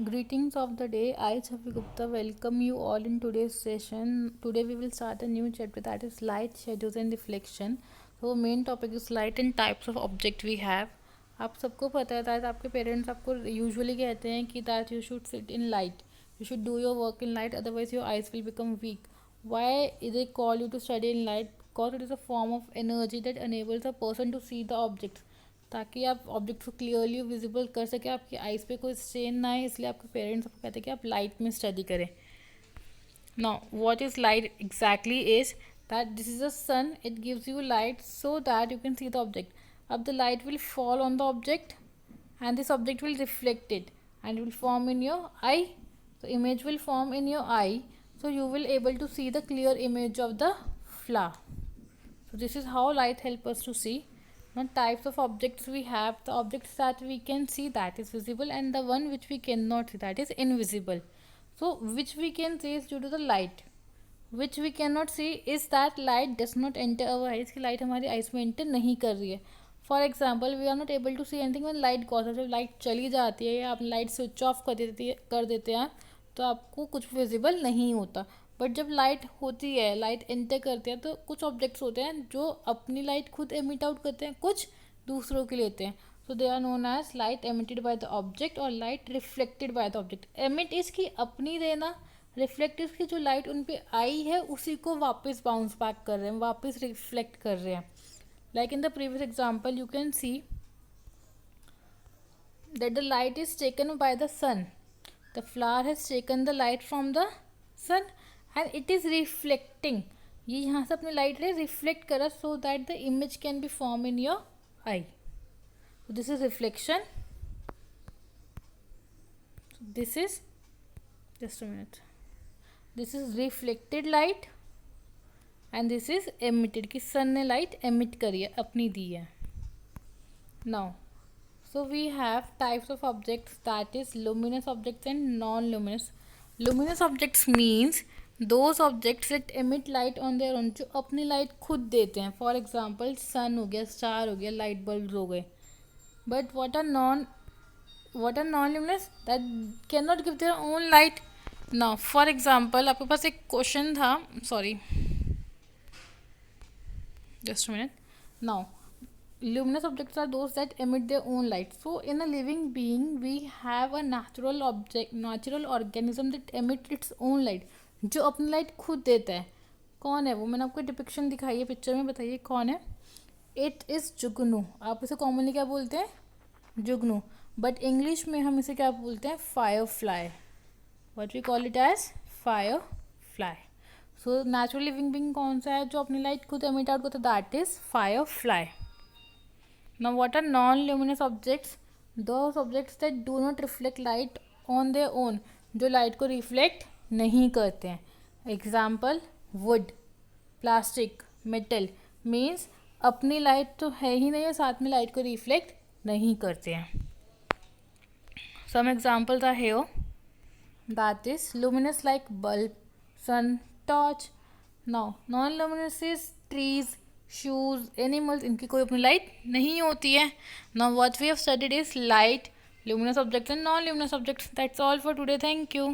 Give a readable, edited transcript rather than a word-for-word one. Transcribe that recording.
Greetings of the day. I, Chavi Gupta, welcome you all in today's session. Today we will start a new chapter, that is light, shadows and reflection. So main topic is light and types of object we have. आप सबको पता है that आपके parents आपको usually कहते हैं कि that you should sit in light, you should do your work in light, otherwise your eyes will become weak. Why they call you to study in light? Because it is a form of energy that enables a person to see the objects, ताकि आप object को clearly visible कर सके, आपकी eyes पे कोई strain ना आए, इसलिए आपके पेरेंट्स आपको कहते हैं कि आप लाइट में स्टडी करें. Now what is light exactly is that this is a sun, it gives you light so that you can see the object. अब the light will fall on the object and this object will reflect it and will form in your eye. So image will form in your eye, so you will able to see the clear image of the flower. So this is how light help us to see. Now types of objects we have: the objects that we can see, that is visible, and the one which we cannot see, that is invisible. So which we can see is due to the light, which we cannot see is that light does not enter our eyes, कि light हमारी eyes में enter नहीं कर रही है. For example we are not able to see anything when light goes off. जब light चली जाती है या आप लाइट स्विच ऑफ कर देते हैं तो आपको कुछ विजिबल नहीं होता. बट जब लाइट होती है, लाइट एंटर करते हैं, तो कुछ ऑब्जेक्ट्स होते हैं जो अपनी लाइट खुद एमिट आउट करते हैं, कुछ दूसरों की लेते हैं. So they are known as light emitted by the object और light reflected by the object. Emit इसकी अपनी देना, रिफ्लेक्ट इसकी जो लाइट उन पर आई है उसी को वापस बाउंस बैक कर रहे हैं, वापस रिफ्लेक्ट कर रहे हैं. Like in the previous example, you can see that the light is taken by the sun. The flower has taken the light from the sun and it is reflecting. ये यहाँ से अपनी लाइट रे reflect करा so that the image can be formed in your eye. So this is reflection. So this is, just a minute, this is reflected light and this is emitted, कि सन ने light emit करी है, अपनी दी है. Now so we have types of objects, that is luminous objects and non-luminous. Luminous objects means those objects that emit light on their own, जो अपनी light खुद देते हैं. फॉर एग्जाम्पल सन हो गया, स्टार हो गया, लाइट बल्ब हो गए. But what are non-luminous? That cannot give their own light. Now for example, आपके पास एक क्वेश्चन था, sorry just a minute. Now luminous objects are those that emit their own light. So in a living being we have a natural organism that emit its own light, जो अपनी light खुद देता है. कौन है वो? मैंने आपको डिपिक्शन दिखाई है पिक्चर में, बताइए कौन है. इट इज़ जुगनू. आप इसे कॉमनली क्या बोलते हैं? जुगनू. बट इंग्लिश में हम इसे क्या बोलते हैं? Firefly. What we call it as firefly. So natural living being कौन सा है जो अपनी लाइट खुद एमिट आउट करता है? That is firefly. Now what are non luminous objects? Those objects that do not reflect light on their own, जो light को रिफ्लेक्ट नहीं करते हैं. Example wood, plastic, metal. Means अपनी लाइट तो है ही नहीं है, साथ में लाइट को रिफ्लेक्ट नहीं करते हैं. Some examples are here, that is luminous like bulb, sun, torch. Now non-luminous is trees, shoes, animals. इनकी कोई अपनी लाइट नहीं होती है. Now what we have studied is light, luminous objects and non-luminous objects. That's all for today. Thank you.